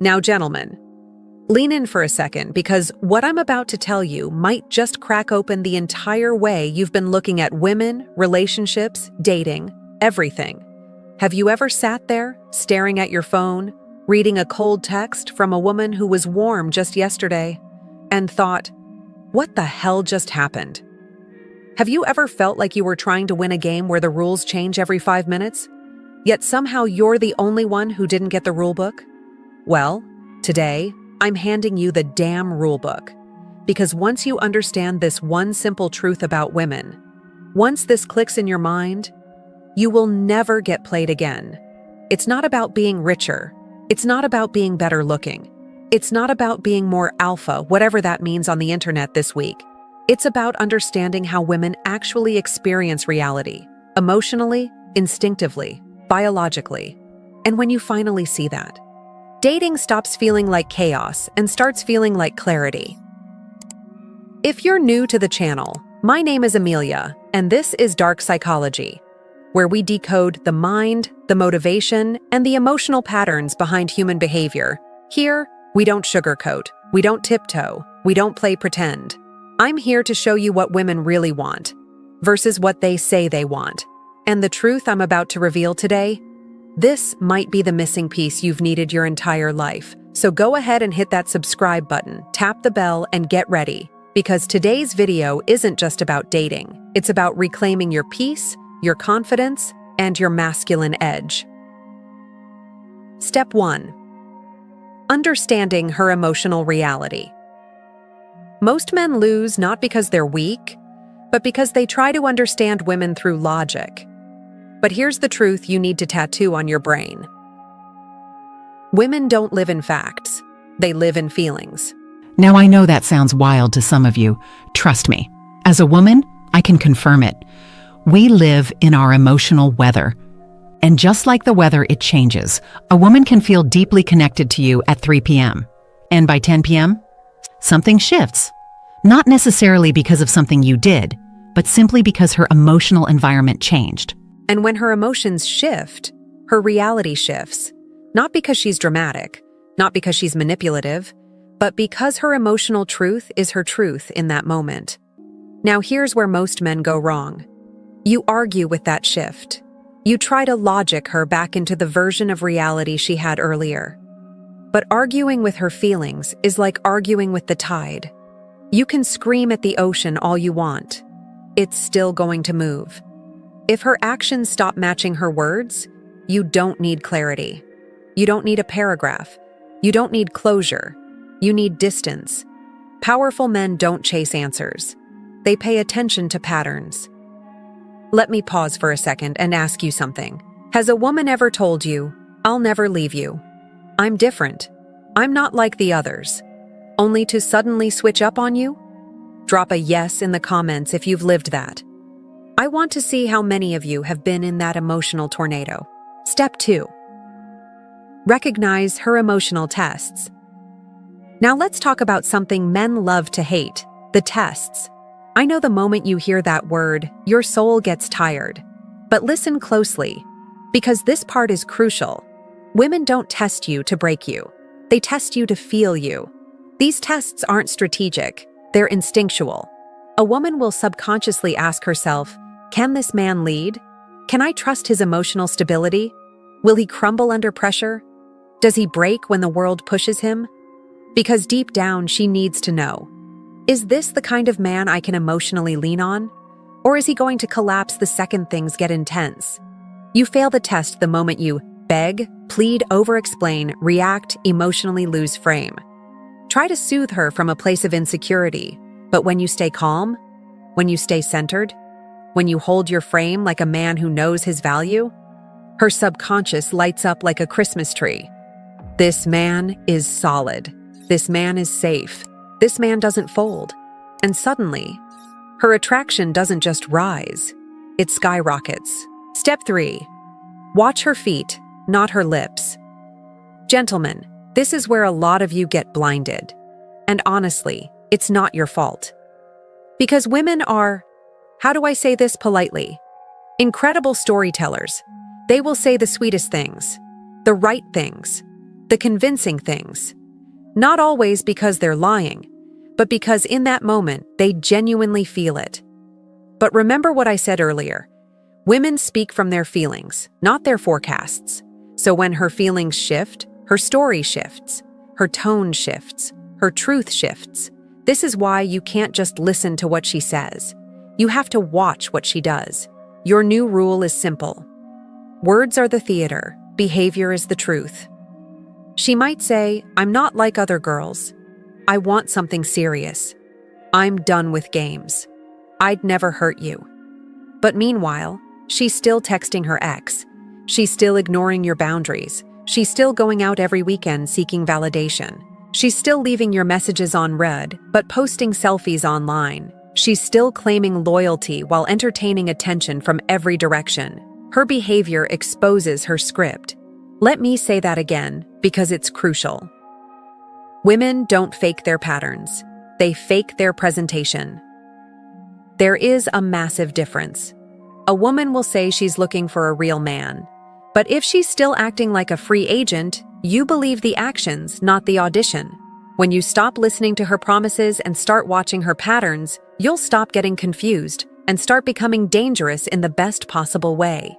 Now, gentlemen, lean in for a second because what I'm about to tell you might just crack open the entire way you've been looking at women, relationships, dating, everything. Have you ever sat there, staring at your phone, reading a cold text from a woman who was warm just yesterday, and thought, what the hell just happened? Have you ever felt like you were trying to win a game where the rules change every 5 minutes, yet somehow you're the only one who didn't get the rule book? Well, today, I'm handing you the damn rule book. Because once you understand this one simple truth about women, once this clicks in your mind, you will never get played again. It's not about being richer. It's not about being better looking. It's not about being more alpha, whatever that means on the internet this week. It's about understanding how women actually experience reality, emotionally, instinctively, biologically. And when you finally see that, dating stops feeling like chaos and starts feeling like clarity. If you're new to the channel, my name is Amelia, and this is Dark Psychology, where we decode the mind, the motivation, and the emotional patterns behind human behavior. Here, we don't sugarcoat, we don't tiptoe, we don't play pretend. I'm here to show you what women really want versus what they say they want. And the truth I'm about to reveal today, this might be the missing piece you've needed your entire life. So go ahead and hit that subscribe button, tap the bell, and get ready. Because today's video isn't just about dating. It's about reclaiming your peace, your confidence, and your masculine edge. Step 1. Understanding her emotional reality. Most men lose not because they're weak, but because they try to understand women through logic. But here's the truth you need to tattoo on your brain. Women don't live in facts. They live in feelings. Now I know that sounds wild to some of you. Trust me. As a woman, I can confirm it. We live in our emotional weather. And just like the weather, it changes. A woman can feel deeply connected to you at 3 p.m. And by 10 p.m., something shifts. Not necessarily because of something you did, but simply because her emotional environment changed. And when her emotions shift, her reality shifts. Not because she's dramatic, not because she's manipulative, but because her emotional truth is her truth in that moment. Now here's where most men go wrong. You argue with that shift. You try to logic her back into the version of reality she had earlier. But arguing with her feelings is like arguing with the tide. You can scream at the ocean all you want. It's still going to move. If her actions stop matching her words, you don't need clarity. You don't need a paragraph. You don't need closure. You need distance. Powerful men don't chase answers. They pay attention to patterns. Let me pause for a second and ask you something. Has a woman ever told you, "I'll never leave you. I'm different. I'm not like the others," only to suddenly switch up on you? Drop a yes in the comments if you've lived that. I want to see how many of you have been in that emotional tornado. Step 2. Recognize her emotional tests. Now let's talk about something men love to hate, the tests. I know the moment you hear that word, your soul gets tired. But listen closely, because this part is crucial. Women don't test you to break you. They test you to feel you. These tests aren't strategic, they're instinctual. A woman will subconsciously ask herself, can this man lead? Can I trust his emotional stability? Will he crumble under pressure? Does he break when the world pushes him? Because deep down, she needs to know. Is this the kind of man I can emotionally lean on? Or is he going to collapse the second things get intense? You fail the test the moment you beg, plead, over-explain, react, emotionally lose frame. Try to soothe her from a place of insecurity, but when you stay calm, when you stay centered, when you hold your frame like a man who knows his value, her subconscious lights up like a Christmas tree. This man is solid. This man is safe. This man doesn't fold. And suddenly, her attraction doesn't just rise, it skyrockets. Step 3. Watch her feet, not her lips. Gentlemen, this is where a lot of you get blinded. And honestly, it's not your fault. Because women are, how do I say this politely? Incredible storytellers. They will say the sweetest things, the right things. the convincing things. Not always because they're lying, but because in that moment they genuinely feel it. But remember what I said earlier. Women speak from their feelings, not their forecasts. So when her feelings shift, her story shifts, her tone shifts, her truth shifts. This is why you can't just listen to what she says. You have to watch what she does. Your new rule is simple. Words are the theater, behavior is the truth. She might say, "I'm not like other girls. I want something serious. I'm done with games. I'd never hurt you." But meanwhile, she's still texting her ex. She's still ignoring your boundaries. She's still going out every weekend seeking validation. She's still leaving your messages on read, but posting selfies online. She's still claiming loyalty while entertaining attention from every direction. Her behavior exposes her script. Let me say that again, because it's crucial. Women don't fake their patterns. They fake their presentation. There is a massive difference. A woman will say she's looking for a real man. But if she's still acting like a free agent, you believe the actions, not the audition. When you stop listening to her promises and start watching her patterns, you'll stop getting confused and start becoming dangerous in the best possible way.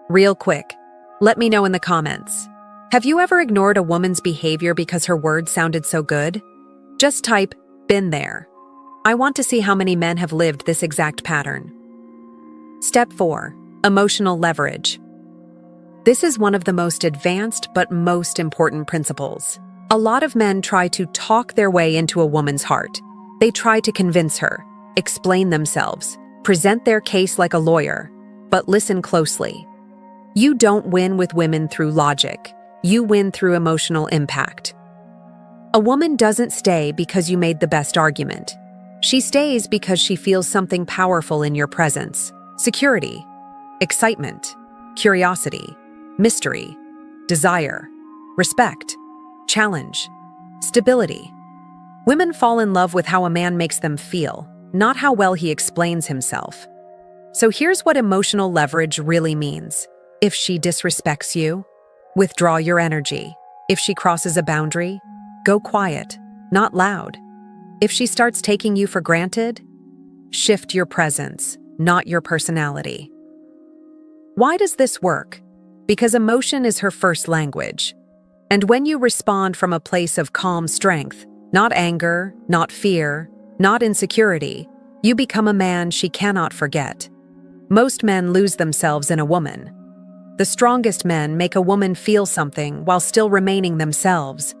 Real quick, let me know in the comments. Have you ever ignored a woman's behavior because her words sounded so good? Just type, "been there." I want to see how many men have lived this exact pattern. Step 4. Emotional leverage. This is one of the most advanced but most important principles. A lot of men try to talk their way into a woman's heart. They try to convince her, explain themselves, present their case like a lawyer. But listen closely. You don't win with women through logic. You win through emotional impact. A woman doesn't stay because you made the best argument. She stays because she feels something powerful in your presence. Security, excitement, curiosity, mystery, desire, respect, challenge, stability. Women fall in love with how a man makes them feel, not how well he explains himself. So here's what emotional leverage really means. If she disrespects you, withdraw your energy. If she crosses a boundary, go quiet, not loud. If she starts taking you for granted, shift your presence, not your personality. Why does this work? Because emotion is her first language. And when you respond from a place of calm strength, not anger, not fear, not insecurity, you become a man she cannot forget. Most men lose themselves in a woman. The strongest men make a woman feel something while still remaining themselves.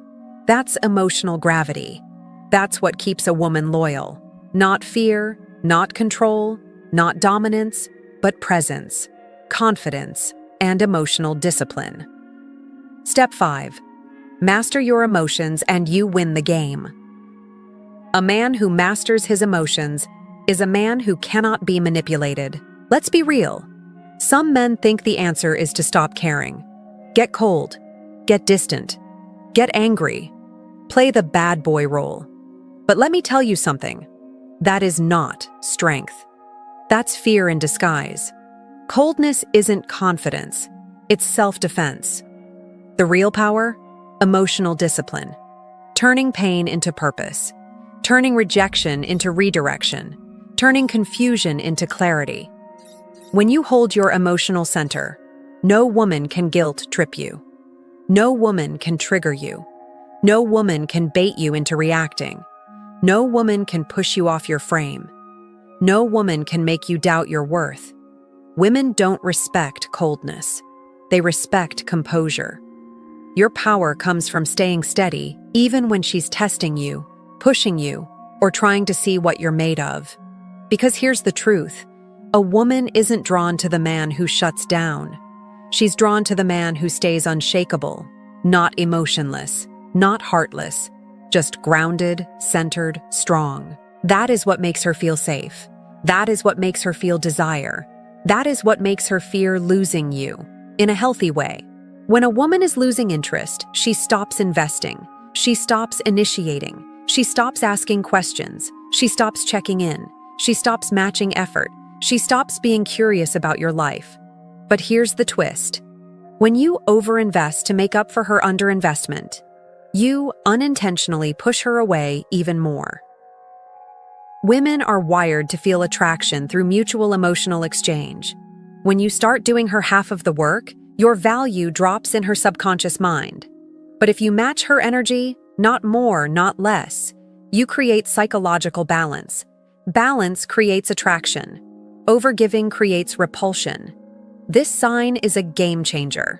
That's emotional gravity. That's what keeps a woman loyal. Not fear, not control, not dominance, but presence, confidence, and emotional discipline. Step 5. Master your emotions and you win the game. A man who masters his emotions is a man who cannot be manipulated. Let's be real. Some men think the answer is to stop caring. Get cold, get distant, get angry, play the bad boy role. But let me tell you something. That is not strength. That's fear in disguise. Coldness isn't confidence. It's self-defense. The real power? Emotional discipline. Turning pain into purpose. Turning rejection into redirection. Turning confusion into clarity. When you hold your emotional center, no woman can guilt trip you. No woman can trigger you. No woman can bait you into reacting. No woman can push you off your frame. No woman can make you doubt your worth. Women don't respect coldness. They respect composure. Your power comes from staying steady, even when she's testing you, pushing you, or trying to see what you're made of. Because here's the truth. A woman isn't drawn to the man who shuts down. She's drawn to the man who stays unshakable, not emotionless, not heartless, just grounded, centered, strong. That is what makes her feel safe. That is what makes her feel desire. That is what makes her fear losing you, in a healthy way. When a woman is losing interest, she stops investing. She stops initiating. She stops asking questions. She stops checking in. She stops matching effort. She stops being curious about your life. But here's the twist. When you overinvest to make up for her underinvestment, you unintentionally push her away even more. Women are wired to feel attraction through mutual emotional exchange. When you start doing her half of the work, your value drops in her subconscious mind. But if you match her energy, not more, not less, you create psychological balance. Balance creates attraction. Overgiving creates repulsion. This sign is a game changer.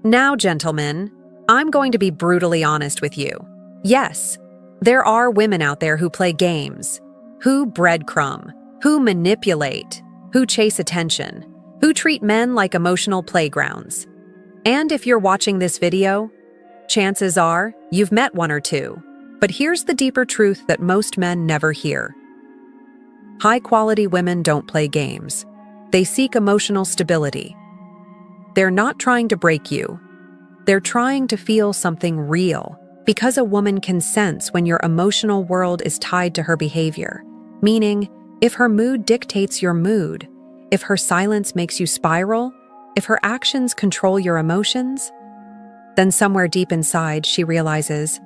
Now, gentlemen, I'm going to be brutally honest with you. Yes, there are women out there who play games, who breadcrumb, who manipulate, who chase attention, who treat men like emotional playgrounds. And if you're watching this video, chances are you've met one or two. But here's the deeper truth that most men never hear. High-quality women don't play games. They seek emotional stability. They're not trying to break you. They're trying to feel something real, because a woman can sense when your emotional world is tied to her behavior. Meaning, if her mood dictates your mood, if her silence makes you spiral, if her actions control your emotions, then somewhere deep inside she realizes,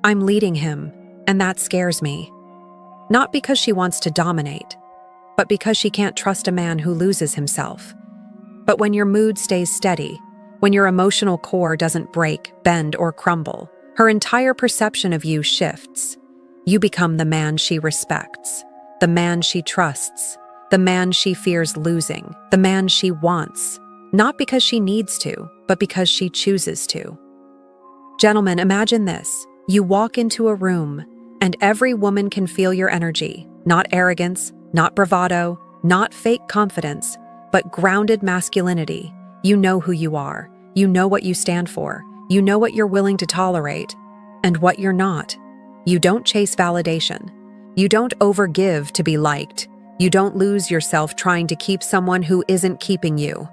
I'm leading him, and that scares me. Not because she wants to dominate, but because she can't trust a man who loses himself. But when your mood stays steady, when your emotional core doesn't break, bend, or crumble, her entire perception of you shifts. You become the man she respects, the man she trusts, the man she fears losing, the man she wants, not because she needs to, but because she chooses to. Gentlemen, imagine this. You walk into a room, and every woman can feel your energy, not arrogance, not bravado, not fake confidence, but grounded masculinity. You know who you are. You know what you stand for. You know what you're willing to tolerate and what you're not. You don't chase validation. You don't overgive to be liked. You don't lose yourself trying to keep someone who isn't keeping you.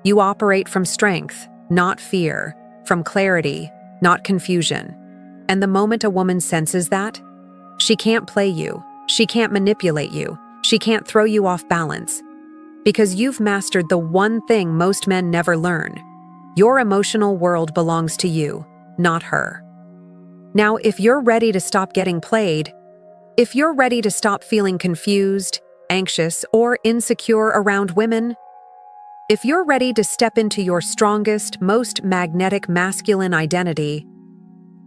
You operate from strength, not fear, from clarity, not confusion. And the moment a woman senses that, she can't play you. She can't manipulate you. She can't throw you off balance. Because you've mastered the one thing most men never learn. Your emotional world belongs to you, not her. Now, if you're ready to stop getting played, if you're ready to stop feeling confused, anxious, or insecure around women, if you're ready to step into your strongest, most magnetic masculine identity,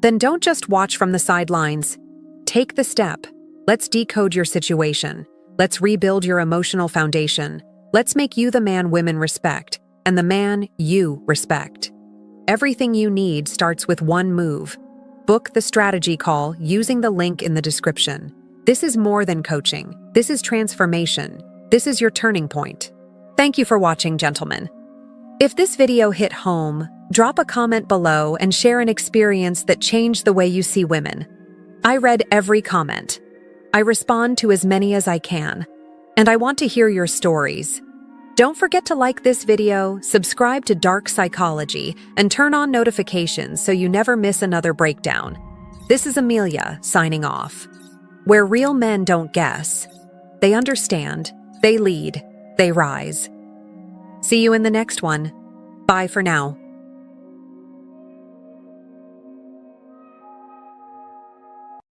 then don't just watch from the sidelines. Take the step. Let's decode your situation. Let's rebuild your emotional foundation. Let's make you the man women respect, and the man you respect. Everything you need starts with one move. Book the strategy call using the link in the description. This is more than coaching. This is transformation. This is your turning point. Thank you for watching, gentlemen. If this video hit home, drop a comment below and share an experience that changed the way you see women. I read every comment. I respond to as many as I can, and I want to hear your stories. Don't forget to like this video, subscribe to Dark Psychology, and turn on notifications so you never miss another breakdown. This is Amelia, signing off. Where real men don't guess, they understand, they lead, they rise. See you in the next one. Bye for now.